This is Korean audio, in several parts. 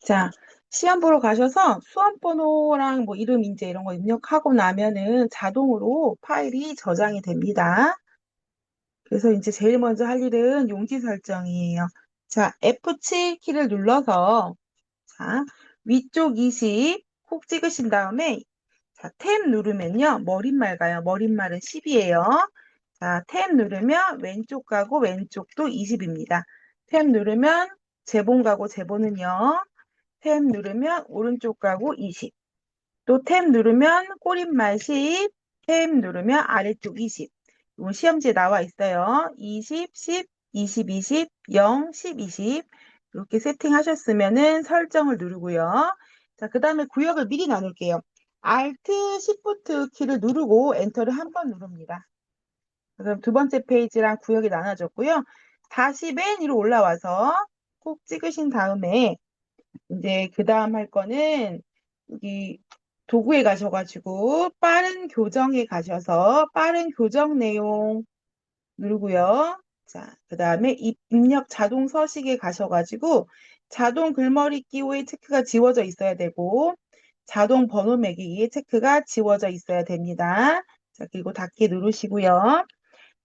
자, 시험 보러 가셔서 수험 번호랑 뭐 이름 인재 이런 거 입력하고 나면은 자동으로 파일이 저장이 됩니다. 그래서 이제 제일 먼저 할 일은 용지 설정이에요. 자, F7 키를 눌러서 자, 위쪽 20 콕 찍으신 다음에 자, 탭 누르면요. 머릿말 가요. 머릿말은 10이에요. 자, 탭 누르면 왼쪽 가고 왼쪽도 20입니다. 탭 누르면 제본 가고 제본은요. 탭 누르면 오른쪽 가고 20. 또 탭 누르면 꼬릿말 10. 탭 누르면 아래쪽 20. 이건 시험지에 나와 있어요. 20, 10, 20, 20, 0, 10, 20. 이렇게 세팅하셨으면은 설정을 누르고요. 자, 그 다음에 구역을 미리 나눌게요. Alt, Shift 키를 누르고 엔터를 한 번 누릅니다. 그럼 두 번째 페이지랑 구역이 나눠졌고요. 다시 맨 위로 올라와서 콕 찍으신 다음에 이제 그 다음 할 거는 여기 도구에 가셔가지고 빠른 교정에 가셔서 빠른 교정 내용 누르고요. 자, 그 다음에 입력 자동 서식에 가셔가지고 자동 글머리 기호의 체크가 지워져 있어야 되고 자동 번호 매기기의 체크가 지워져 있어야 됩니다. 자, 그리고 닫기 누르시고요.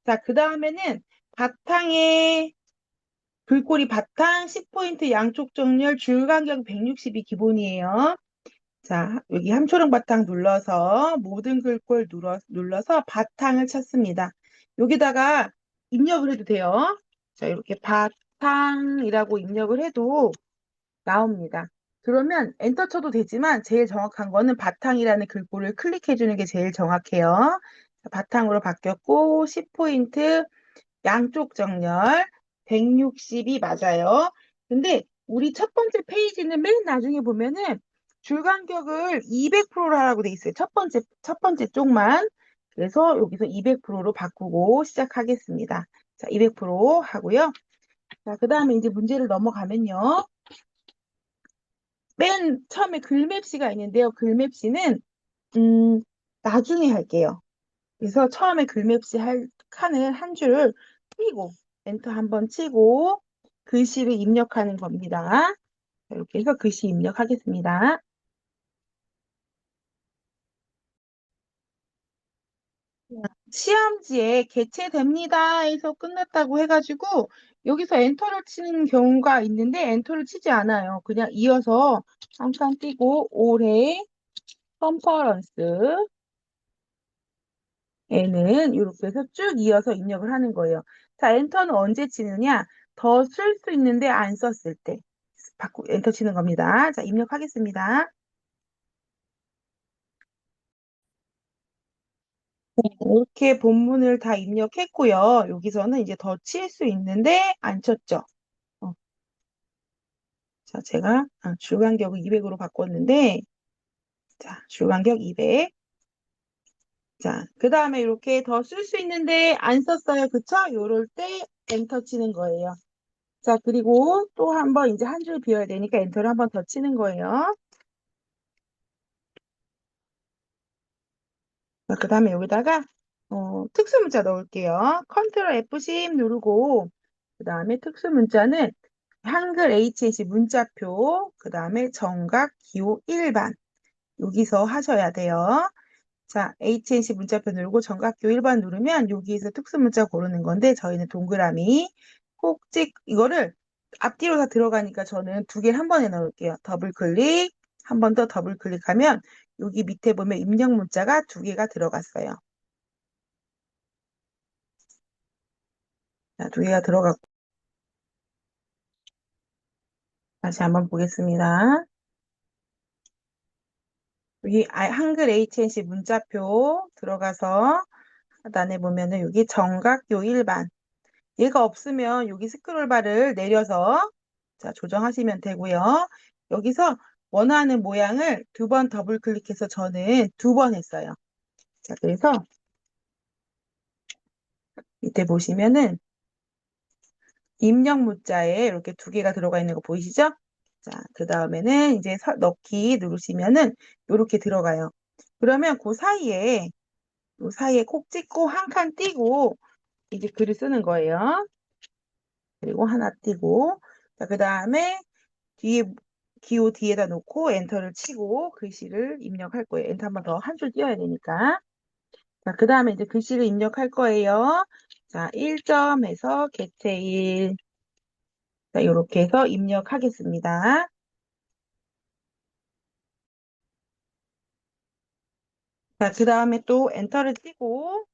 자, 그 다음에는 바탕에 글꼴이 바탕 10포인트 양쪽 정렬 줄 간격 160이 기본이에요. 자, 여기 함초롱 바탕 눌러서 모든 글꼴 눌러서 바탕을 찾습니다. 여기다가 입력을 해도 돼요. 자, 이렇게 바탕이라고 입력을 해도 나옵니다. 그러면 엔터 쳐도 되지만 제일 정확한 거는 바탕이라는 글꼴을 클릭해 주는 게 제일 정확해요. 자, 바탕으로 바뀌었고 10포인트 양쪽 정렬 160이 맞아요. 근데 우리 첫 번째 페이지는 맨 나중에 보면은 줄 간격을 200%로 하라고 돼 있어요. 첫 번째 쪽만. 그래서 여기서 200%로 바꾸고 시작하겠습니다. 자, 200% 하고요. 자, 그 다음에 이제 문제를 넘어가면요. 맨 처음에 글맵시가 있는데요. 글맵시는 음, 나중에 할게요. 그래서 처음에 글맵시 할 칸을 한 줄을 띄고 엔터 한번 치고 글씨를 입력하는 겁니다. 자, 이렇게 해서 글씨 입력하겠습니다. 시험지에 개체됩니다 해서 끝났다고 해가지고 여기서 엔터를 치는 경우가 있는데 엔터를 치지 않아요. 그냥 이어서 한 칸 띄고 올해 컨퍼런스 에는 이렇게 해서 쭉 이어서 입력을 하는 거예요. 자, 엔터는 언제 치느냐? 더 쓸 수 있는데 안 썼을 때 엔터 치는 겁니다. 자, 입력하겠습니다. 이렇게 본문을 다 입력했고요. 여기서는 이제 더 칠 수 있는데 안 쳤죠. 어, 자, 제가 줄간격을 200으로 바꿨는데 자, 줄간격 200. 자, 그 다음에 이렇게 더 쓸 수 있는데 안 썼어요. 그쵸? 요럴 때 엔터 치는 거예요. 자, 그리고 또 한 번 이제 한 줄 비워야 되니까 엔터를 한 번 더 치는 거예요. 자, 그 다음에 여기다가 특수 문자 넣을게요. 컨트롤 F10 누르고 그 다음에 특수 문자는 한글 HC 문자표 그 다음에 정각 기호 일반 여기서 하셔야 돼요. 자, HNC 문자표 누르고 정각기호 1번 누르면 여기에서 특수 문자 고르는 건데 저희는 동그라미 꼭찍 이거를 앞뒤로 다 들어가니까 저는 두 개를 한 번에 넣을게요. 더블 클릭 한 번 더 더블 클릭하면 여기 밑에 보면 입력 문자가 두 개가 들어갔어요. 자, 두 개가 들어갔고 다시 한번 보겠습니다. 여기 한글 HNC 문자표 들어가서 하단에 보면은 여기 정각요 일반 얘가 없으면 여기 스크롤바를 내려서 자, 조정하시면 되고요. 여기서 원하는 모양을 두 번 더블 클릭해서 저는 두 번 했어요. 자, 그래서 밑에 보시면은 입력 문자에 이렇게 두 개가 들어가 있는 거 보이시죠? 자, 그 다음에는 이제 넣기 누르시면은 이렇게 들어가요. 그러면 그 사이에 콕 찍고 한 칸 띄고 이제 글을 쓰는 거예요. 그리고 하나 띄고 자, 그 다음에 뒤에 기호 뒤에다 놓고 엔터를 치고 글씨를 입력할 거예요. 엔터 한 번 더 한 줄 띄워야 되니까. 자, 그 다음에 이제 글씨를 입력할 거예요. 자, 1점에서 개체 1. 자, 이렇게 해서 입력하겠습니다. 자, 그 다음에 또 엔터를 치고,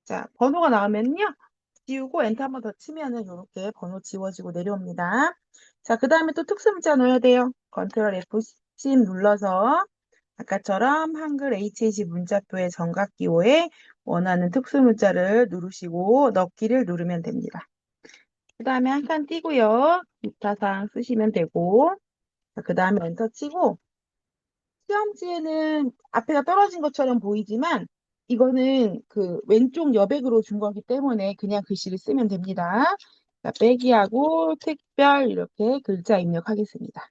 자, 번호가 나오면요. 지우고 엔터 한 번 더 치면은 이렇게 번호 지워지고 내려옵니다. 자, 그 다음에 또 특수 문자 넣어야 돼요. 컨트롤 F10 눌러서 아까처럼 한글 HH 문자표의 정각 기호에 원하는 특수 문자를 누르시고 넣기를 누르면 됩니다. 그 다음에 한 칸 띄고요. 기타사항 쓰시면 되고, 그 다음에 엔터 치고, 시험지에는 앞에가 떨어진 것처럼 보이지만, 이거는 그 왼쪽 여백으로 준 거기 때문에 그냥 글씨를 쓰면 됩니다. 자, 빼기하고 특별 이렇게 글자 입력하겠습니다.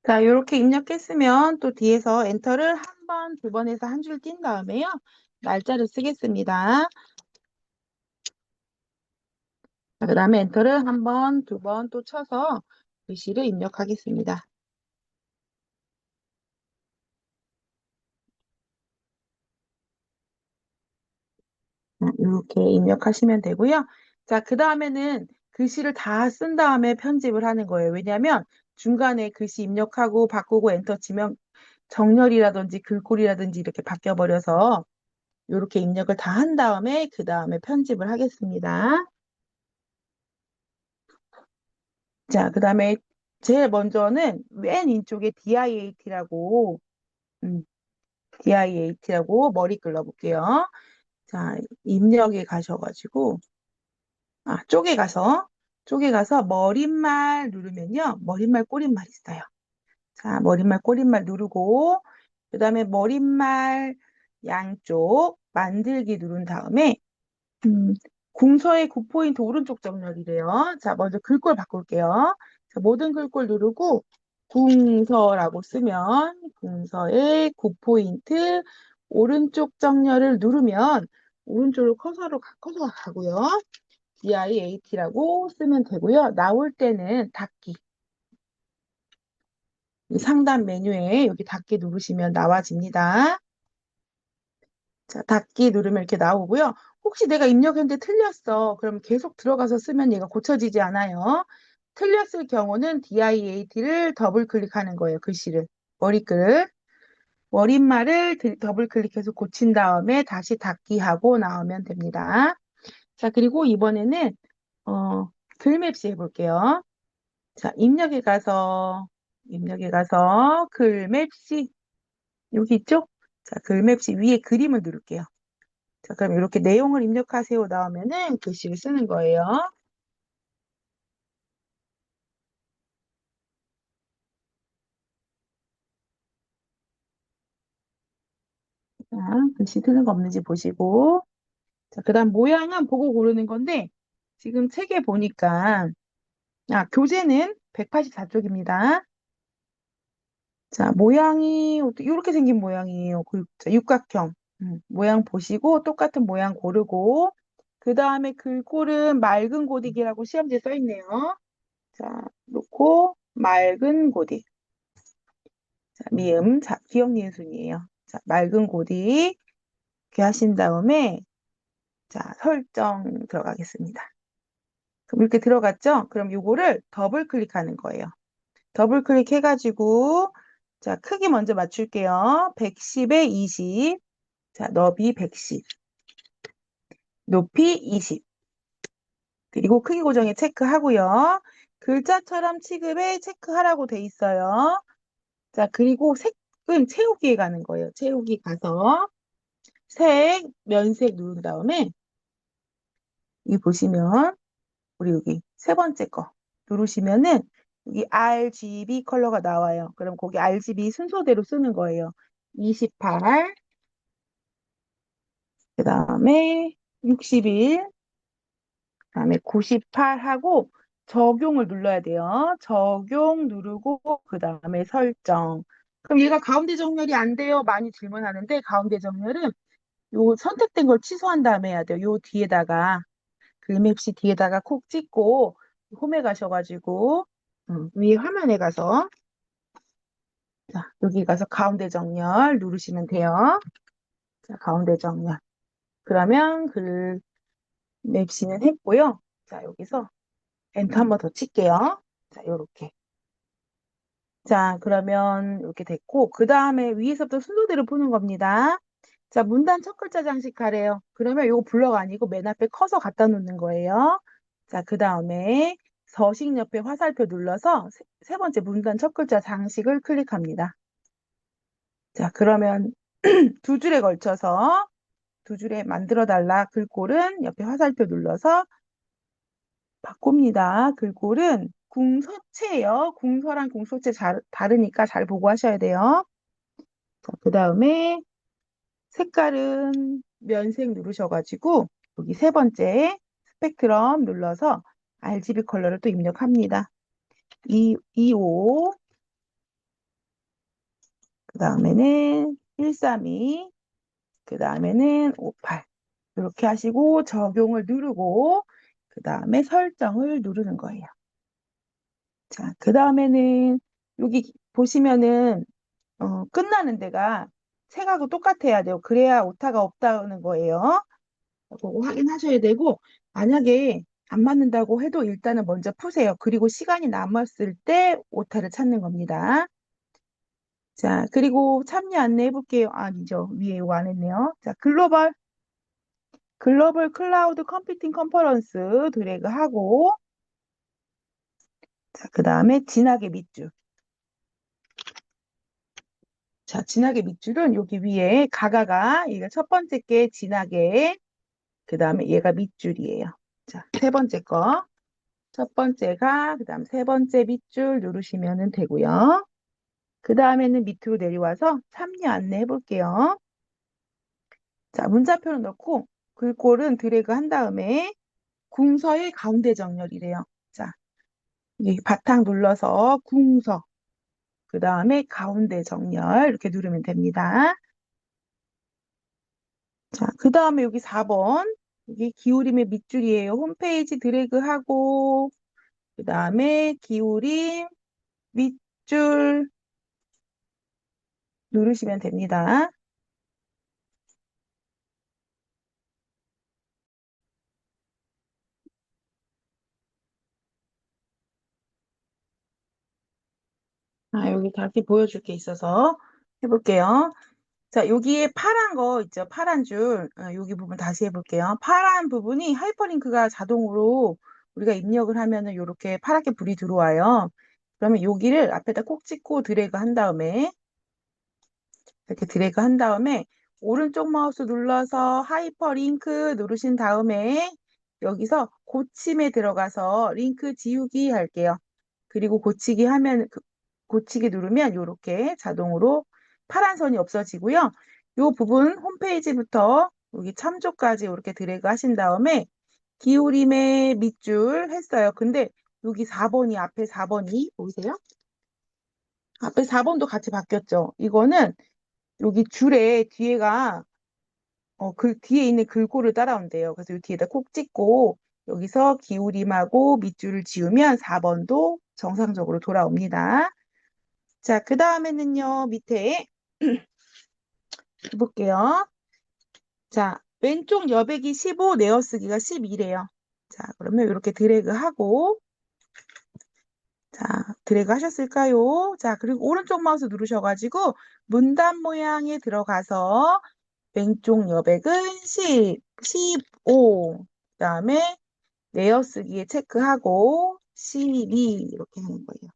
자, 이렇게 입력했으면 또 뒤에서 엔터를 한 번, 두 번 해서 한 줄 띈 다음에요. 날짜를 쓰겠습니다. 자, 그 다음에 엔터를 한 번, 두 번 또 쳐서 글씨를 입력하겠습니다. 이렇게 입력하시면 되고요. 자, 그 다음에는 글씨를 다 쓴 다음에 편집을 하는 거예요. 왜냐하면 중간에 글씨 입력하고 바꾸고 엔터 치면 정렬이라든지 글꼴이라든지 이렇게 바뀌어버려서 이렇게 입력을 다 한 다음에 그 다음에 편집을 하겠습니다. 자, 그 다음에 제일 먼저는 맨 왼쪽에 음, DIAT라고 머리 끌어볼게요. 자, 입력에 가셔가지고 쪼개 가서 머릿말 누르면요. 머릿말 꼬릿말 있어요. 자, 머릿말 꼬릿말 누르고 그다음에 머릿말 양쪽 만들기 누른 다음에 음, 궁서의 9포인트 오른쪽 정렬이래요. 자, 먼저 글꼴 바꿀게요. 자, 모든 글꼴 누르고 궁서라고 쓰면 궁서의 9포인트 오른쪽 정렬을 누르면 오른쪽으로 커서가 가고요. DIAT라고 쓰면 되고요. 나올 때는 닫기. 상단 메뉴에 여기 닫기 누르시면 나와집니다. 자, 닫기 누르면 이렇게 나오고요. 혹시 내가 입력했는데 틀렸어. 그럼 계속 들어가서 쓰면 얘가 고쳐지지 않아요. 틀렸을 경우는 DIAT를 더블 클릭하는 거예요. 글씨를. 머리글. 머릿말을 더블 클릭해서 고친 다음에 다시 닫기 하고 나오면 됩니다. 자, 그리고 이번에는 어, 글맵시 해볼게요. 자, 입력에 가서 글맵시, 여기 있죠? 자, 글맵시 위에 그림을 누를게요. 자, 그럼 이렇게 내용을 입력하세요 나오면은 글씨를 쓰는 거예요. 자, 글씨 틀린 거 없는지 보시고. 자, 그 다음 모양은 보고 고르는 건데, 지금 책에 보니까, 교재는 184쪽입니다. 자, 모양이 이렇게 생긴 모양이에요. 자, 육각형. 모양 보시고 똑같은 모양 고르고 그 다음에 글꼴은 맑은 고딕이라고 시험지에 써 있네요. 자, 놓고 맑은 고딕. 자, 미음. 자, 기억 니은 순이에요. 자, 맑은 고딕 이렇게 하신 다음에 자, 설정 들어가겠습니다. 그럼 이렇게 들어갔죠? 그럼 요거를 더블 클릭하는 거예요. 더블 클릭해가지고 자, 크기 먼저 맞출게요. 110에 20. 자, 너비 110. 높이 20. 그리고 크기 고정에 체크하고요. 글자처럼 취급에 체크하라고 돼 있어요. 자, 그리고 색은 채우기에 가는 거예요. 채우기 가서 색, 면색 누른 다음에 여기 보시면 우리 여기 세 번째 거 누르시면은 여기 RGB 컬러가 나와요. 그럼 거기 RGB 순서대로 쓰는 거예요. 28, 그 다음에 61, 그다음에 98하고 적용을 눌러야 돼요. 적용 누르고 그다음에 설정. 그럼 얘가 가운데 정렬이 안 돼요. 많이 질문하는데 가운데 정렬은 요 선택된 걸 취소한 다음에 해야 돼요. 요 뒤에다가 글맵시 뒤에다가 콕 찍고 홈에 가셔가지고 위에 화면에 가서 자, 여기 가서 가운데 정렬 누르시면 돼요. 자, 가운데 정렬. 그러면 글맵시는 했고요. 자, 여기서 엔터 한 번 더 칠게요. 자, 요렇게. 자, 그러면 이렇게 됐고, 그 다음에 위에서부터 순서대로 푸는 겁니다. 자, 문단 첫 글자 장식하래요. 그러면 요거 블럭 아니고 맨 앞에 커서 갖다 놓는 거예요. 자, 그 다음에 서식 옆에 화살표 눌러서 세 번째 문단 첫 글자 장식을 클릭합니다. 자, 그러면 두 줄에 걸쳐서 두 줄에 만들어 달라 글꼴은 옆에 화살표 눌러서 바꿉니다. 글꼴은 궁서체예요. 궁서랑 궁서체 다르니까 잘 보고 하셔야 돼요. 자, 그 다음에 색깔은 면색 누르셔가지고 여기 세 번째 스펙트럼 눌러서 RGB 컬러를 또 입력합니다. 25, 그 다음에는 132, 그 다음에는 58. 이렇게 하시고 적용을 누르고 그 다음에 설정을 누르는 거예요. 자, 그 다음에는 여기 보시면은 끝나는 데가 색하고 똑같아야 돼요. 그래야 오타가 없다는 거예요. 그거 확인하셔야 되고 만약에 안 맞는다고 해도 일단은 먼저 푸세요. 그리고 시간이 남았을 때 오타를 찾는 겁니다. 자, 그리고 참여 안내 해볼게요. 아니죠. 위에 이거 안 했네요. 자, 글로벌 클라우드 컴퓨팅 컨퍼런스 드래그하고 자, 그 다음에 진하게 밑줄. 자, 진하게 밑줄은 여기 위에 가가가 이게 첫 번째 게 진하게 그 다음에 얘가 밑줄이에요. 자, 세 번째 거. 첫 번째가 그 다음 세 번째 밑줄 누르시면 되고요. 그 다음에는 밑으로 내려와서 참여 안내 해볼게요. 자, 문자표를 넣고 글꼴은 드래그 한 다음에 궁서의 가운데 정렬이래요. 자, 이 바탕 눌러서 궁서, 그 다음에 가운데 정렬 이렇게 누르면 됩니다. 자, 그 다음에 여기 4번, 여기 기울임의 밑줄이에요. 홈페이지 드래그하고, 그 다음에 기울임, 밑줄 누르시면 됩니다. 여기 다시 보여줄 게 있어서 해볼게요. 자, 여기에 파란 거 있죠? 파란 줄. 여기 부분 다시 해볼게요. 파란 부분이 하이퍼링크가 자동으로 우리가 입력을 하면은 이렇게 파랗게 불이 들어와요. 그러면 여기를 앞에다 콕 찍고 드래그 한 다음에 이렇게 드래그 한 다음에 오른쪽 마우스 눌러서 하이퍼링크 누르신 다음에 여기서 고침에 들어가서 링크 지우기 할게요. 그리고 고치기 하면 고치기 누르면 이렇게 자동으로 파란 선이 없어지고요. 이 부분 홈페이지부터 여기 참조까지 이렇게 드래그 하신 다음에 기울임의 밑줄 했어요. 근데 여기 4번이 앞에 4번이 보이세요? 앞에 4번도 같이 바뀌었죠. 이거는 여기 줄에 뒤에가 그 뒤에 있는 글꼴을 따라온대요. 그래서 이 뒤에다 콕 찍고 여기서 기울임하고 밑줄을 지우면 4번도 정상적으로 돌아옵니다. 자, 그 다음에는요, 밑에 해볼게요. 자, 왼쪽 여백이 15, 내어쓰기가 12래요. 자, 그러면 이렇게 드래그하고, 자, 드래그 하셨을까요? 자, 그리고 오른쪽 마우스 누르셔가지고, 문단 모양에 들어가서, 왼쪽 여백은 10, 15, 그 다음에 내어쓰기에 체크하고, 12, 이렇게 하는 거예요.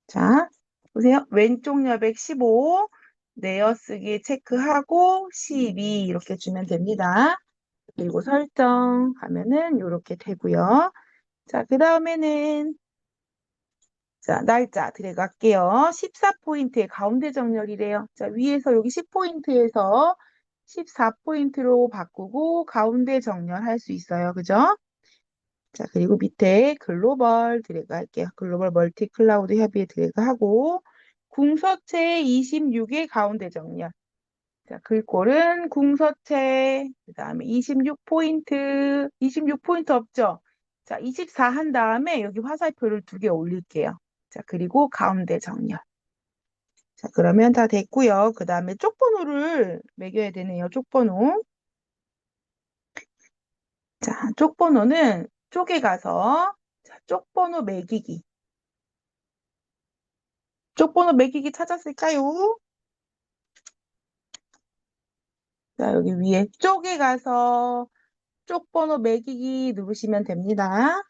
자, 보세요. 왼쪽 여백 15, 내어쓰기 체크하고 12 이렇게 주면 됩니다. 그리고 설정하면은 이렇게 되고요. 자, 그 다음에는 자, 날짜 드래그 할게요. 14포인트의 가운데 정렬이래요. 자, 위에서 여기 10포인트에서 14포인트로 바꾸고 가운데 정렬할 수 있어요. 그죠? 자, 그리고 밑에 글로벌 드래그 할게요. 글로벌 멀티 클라우드 협의에 드래그 하고 궁서체 26의 가운데 정렬. 자, 글꼴은 궁서체, 그 다음에 26포인트, 26포인트 없죠? 자, 24 한 다음에 여기 화살표를 두 개 올릴게요. 자, 그리고 가운데 정렬. 자, 그러면 다 됐고요. 그 다음에 쪽번호를 매겨야 되네요. 쪽번호. 자, 쪽번호는 쪽에 가서 자, 쪽번호 매기기. 쪽번호 매기기 찾았을까요? 자, 여기 위에 쪽에 가서 쪽번호 매기기 누르시면 됩니다.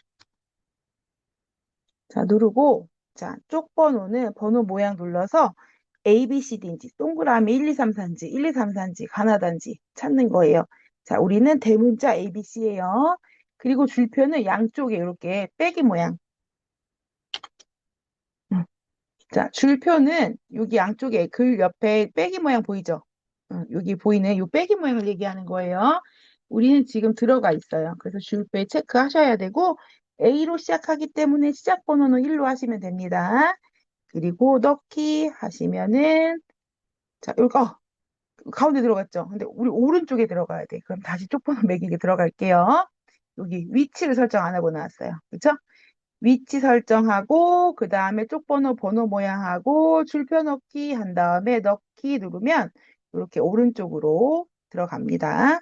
자, 누르고, 자, 쪽번호는 번호 모양 눌러서 A, B, C, D인지, 동그라미 1, 2, 3, 4인지, 1, 2, 3, 4인지, 가나다인지 찾는 거예요. 자, 우리는 대문자 A, B, C예요. 그리고 줄표는 양쪽에 이렇게 빼기 모양. 음. 자, 줄표는 여기 양쪽에 글 옆에 빼기 모양 보이죠? 여기 보이는 이 빼기 모양을 얘기하는 거예요. 우리는 지금 들어가 있어요. 그래서 줄표에 체크하셔야 되고 A로 시작하기 때문에 시작 번호는 1로 하시면 됩니다. 그리고 넣기 하시면은 자, 여기 가운데 들어갔죠? 근데 우리 오른쪽에 들어가야 돼. 그럼 다시 쪽번호 매기게 들어갈게요. 여기 위치를 설정 안 하고 나왔어요. 그렇죠? 위치 설정하고 그 다음에 쪽번호 번호 모양하고 줄표 넣기 한 다음에 넣기 누르면 이렇게 오른쪽으로 들어갑니다.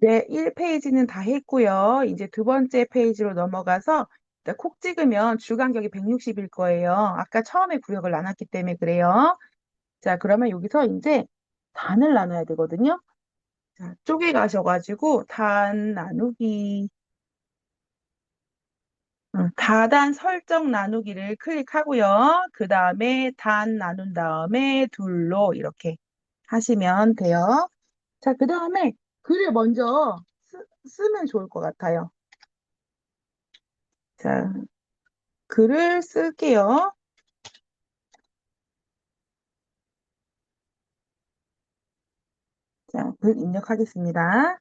이제 1페이지는 다 했고요. 이제 두 번째 페이지로 넘어가서 일단 콕 찍으면 줄 간격이 160일 거예요. 아까 처음에 구역을 나눴기 때문에 그래요. 자, 그러면 여기서 이제 단을 나눠야 되거든요. 자, 쪼개 가셔가지고 단 나누기 다단 설정 나누기를 클릭하고요. 그 다음에 단 나눈 다음에 둘로 이렇게 하시면 돼요. 자, 그 다음에 글을 먼저 쓰면 좋을 것 같아요. 자, 글을 쓸게요. 자, 글 입력하겠습니다.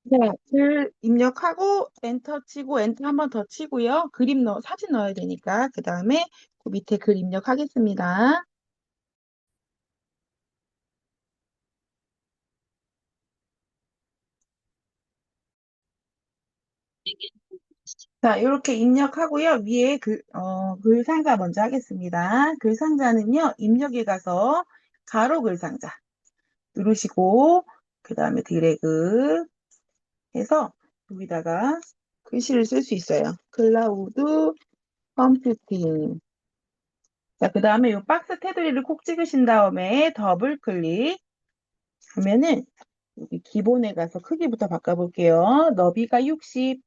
네, 글 입력하고 엔터 치고 엔터 한 번 더 치고요. 사진 넣어야 되니까 그 다음에 그 밑에 글 입력하겠습니다. 자, 이렇게 입력하고요. 위에 글 상자 먼저 하겠습니다. 글 상자는요, 입력에 가서 가로 글 상자 누르시고, 그 다음에 드래그 해서 여기다가 글씨를 쓸 수 있어요. 클라우드 컴퓨팅. 자, 그 다음에 이 박스 테두리를 콕 찍으신 다음에 더블 클릭 하면은 여기 기본에 가서 크기부터 바꿔볼게요. 너비가 60,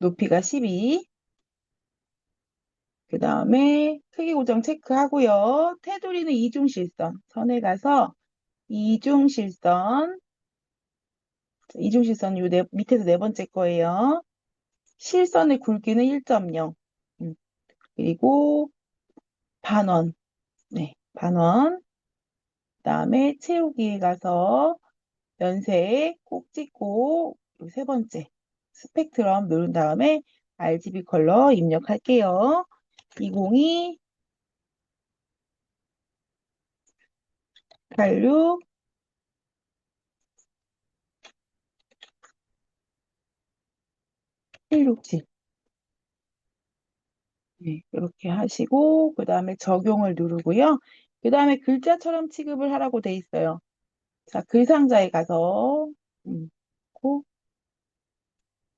높이가 12, 그 다음에 크기 고정 체크하고요. 테두리는 이중실선. 선에 가서 이중실선. 이중실선 요 밑에서 네 번째 거예요. 실선의 굵기는 1.0. 그리고 반원. 네, 반원. 그 다음에 채우기에 가서 연세 꼭 찍고 요 세 번째 스펙트럼 누른 다음에 RGB 컬러 입력할게요. 202, 86, 167. 네, 이렇게 하시고 그 다음에 적용을 누르고요. 그 다음에 글자처럼 취급을 하라고 돼 있어요. 자, 글상자에 가서 고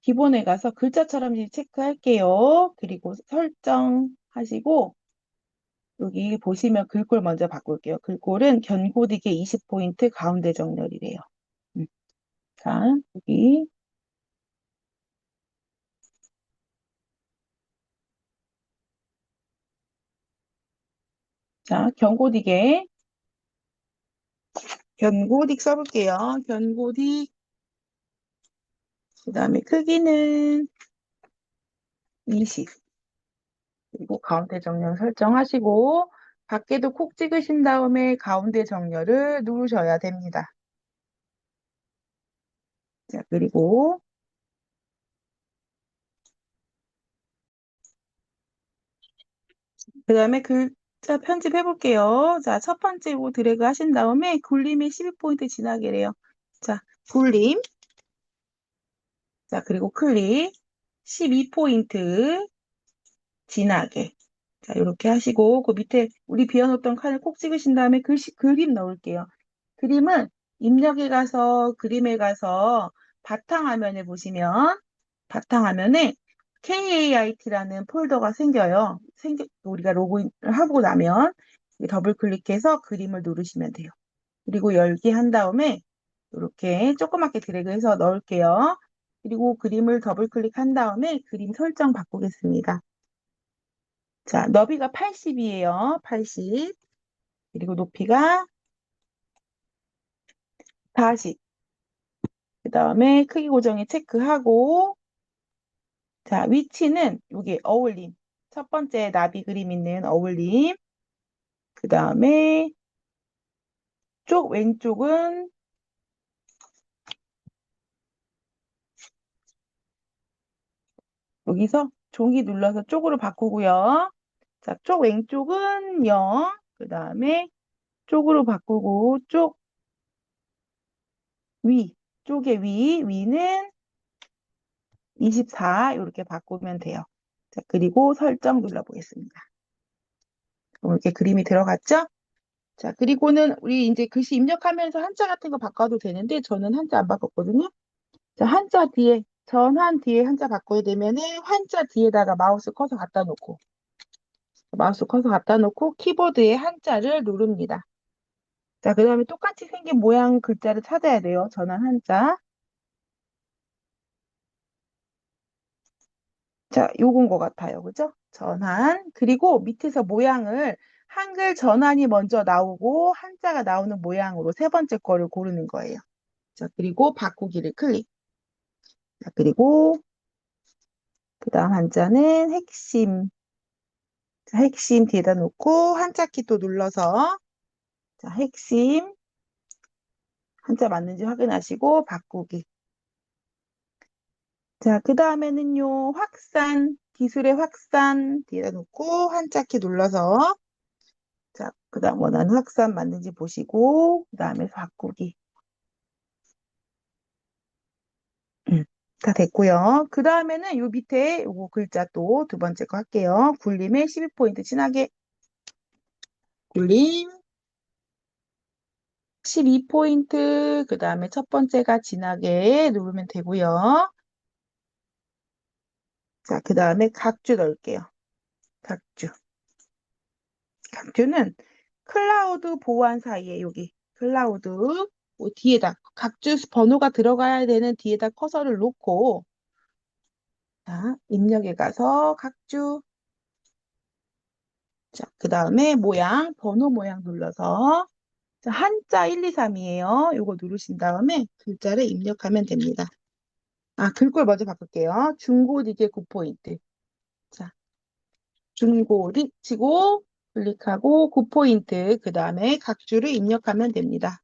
기본에 가서 글자처럼 체크할게요. 그리고 설정하시고 여기 보시면 글꼴 먼저 바꿀게요. 글꼴은 견고딕에 20포인트 가운데 정렬이래요. 음, 자, 여기 자, 견고딕 써볼게요. 견고딕 그 다음에 크기는 20 그리고 가운데 정렬 설정하시고 밖에도 콕 찍으신 다음에 가운데 정렬을 누르셔야 됩니다. 자, 그리고 그 다음에 글자 편집해 볼게요. 자, 첫 번째로 드래그 하신 다음에 굴림에 12포인트 지나게래요. 자, 굴림. 자, 그리고 클릭. 12포인트 진하게. 자, 이렇게 하시고, 그 밑에 우리 비워놓던 칸을 콕 찍으신 다음에 그림 넣을게요. 그림은 입력에 가서, 그림에 가서 바탕화면에 보시면, 바탕화면에 KAIT라는 폴더가 생겨요. 우리가 로그인을 하고 나면 더블 클릭해서 그림을 누르시면 돼요. 그리고 열기 한 다음에 이렇게 조그맣게 드래그해서 넣을게요. 그리고 그림을 더블 클릭한 다음에 그림 설정 바꾸겠습니다. 자, 너비가 80이에요. 80. 그리고 높이가 40. 그 다음에 크기 고정에 체크하고, 자, 위치는 여기 어울림. 첫 번째 나비 그림 있는 어울림. 그 다음에 쪽 왼쪽은 여기서 종이 눌러서 쪽으로 바꾸고요. 자, 쪽 왼쪽은 0. 그 다음에 쪽으로 바꾸고, 쪽의 위는 24 이렇게 바꾸면 돼요. 자, 그리고 설정 눌러보겠습니다. 이렇게 그림이 들어갔죠? 자, 그리고는 우리 이제 글씨 입력하면서 한자 같은 거 바꿔도 되는데 저는 한자 안 바꿨거든요. 자, 한자 뒤에 전한 뒤에 한자 바꿔야 되면은 한자 뒤에다가 마우스 커서 갖다 놓고 키보드에 한자를 누릅니다. 자, 그 다음에 똑같이 생긴 모양 글자를 찾아야 돼요. 전한 한자. 자, 요건 것 같아요. 그죠? 전환. 그리고 밑에서 모양을 한글 전환이 먼저 나오고 한자가 나오는 모양으로 세 번째 거를 고르는 거예요. 자, 그리고 바꾸기를 클릭. 자, 그리고 그 다음 한자는 핵심. 자, 핵심 뒤에다 놓고 한자키 또 눌러서 자, 핵심 한자 맞는지 확인하시고 바꾸기. 자, 그 다음에는요, 기술의 확산 뒤에다 놓고 한자키 눌러서 자, 그 다음 원하는 확산 맞는지 보시고, 그 다음에 바꾸기. 다 됐고요. 그 다음에는 요 밑에 요거 글자 또 두 번째 거 할게요. 굴림에 12포인트 진하게. 굴림 12포인트, 그 다음에 첫 번째가 진하게 누르면 되고요. 자, 그 다음에 각주 넣을게요. 각주. 각주는 클라우드 보안 사이에 여기 클라우드 뒤에다 각주 번호가 들어가야 되는 뒤에다 커서를 놓고 자, 입력에 가서 각주 자, 그 다음에 번호 모양 눌러서 자, 한자 1, 2, 3이에요. 요거 누르신 다음에 글자를 입력하면 됩니다. 아, 글꼴 먼저 바꿀게요. 중고리게 9포인트. 자, 중고리 치고 클릭하고 9포인트. 그 다음에 각주를 입력하면 됩니다.